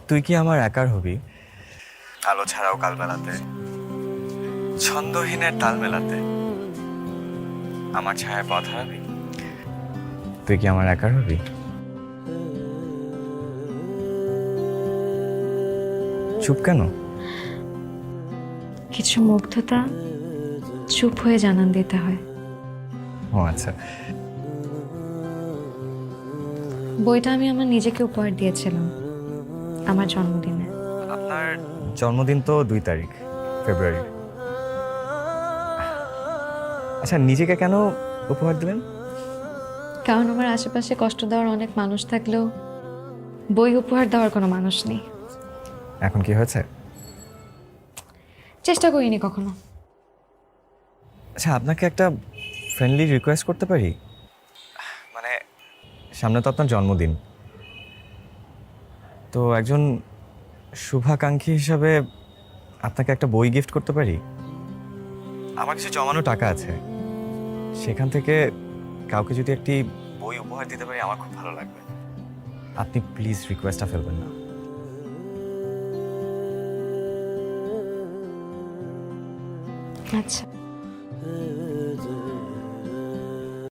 তুই কি আমার একার হবি? আলো ছাড়াও কাল মেলাতে, ছন্দহীনের তাল মেলাতে আমার ছায়ায় পথ হারাবি। তুই কি আমার একার হবি? চুপ কেন? কিছু মুগ্ধতা চুপ হয়ে জানান দিতে হয়। ও আচ্ছা। বইটা আমি আমার নিজেকে উপহার দিয়েছিলাম আমার জন্মদিনে। আপনার জন্মদিন তো 2 তারিখ ফেব্রুয়ারি। আচ্ছা, নিজেকে কেন উপহার দিলেন? কারণ আমার আশেপাশে কষ্ট দেওয়ার অনেক মানুষ থাকলেও বই উপহার দেওয়ার কোনো মানুষ নেই। এখন কি হয়েছে? চেষ্টা করিনি কখনো। আচ্ছা, আপনাকে একটা ফ্রেন্ডলি রিকোয়েস্ট করতে পারি? মানে সামনে তো আপনার জন্মদিন, তো একজন শুভাকাঙ্ক্ষী হিসাবে আপনাকে একটা বই গিফট করতে পারি? আমার কিছু জমানো টাকা আছে, সেখান থেকে কাউকে যদি একটি বই উপহার দিতে পারি আমার খুব ভালো লাগবে। আপনি প্লিজ রিকোয়েস্টটা ফেলবেন না। আচ্ছা।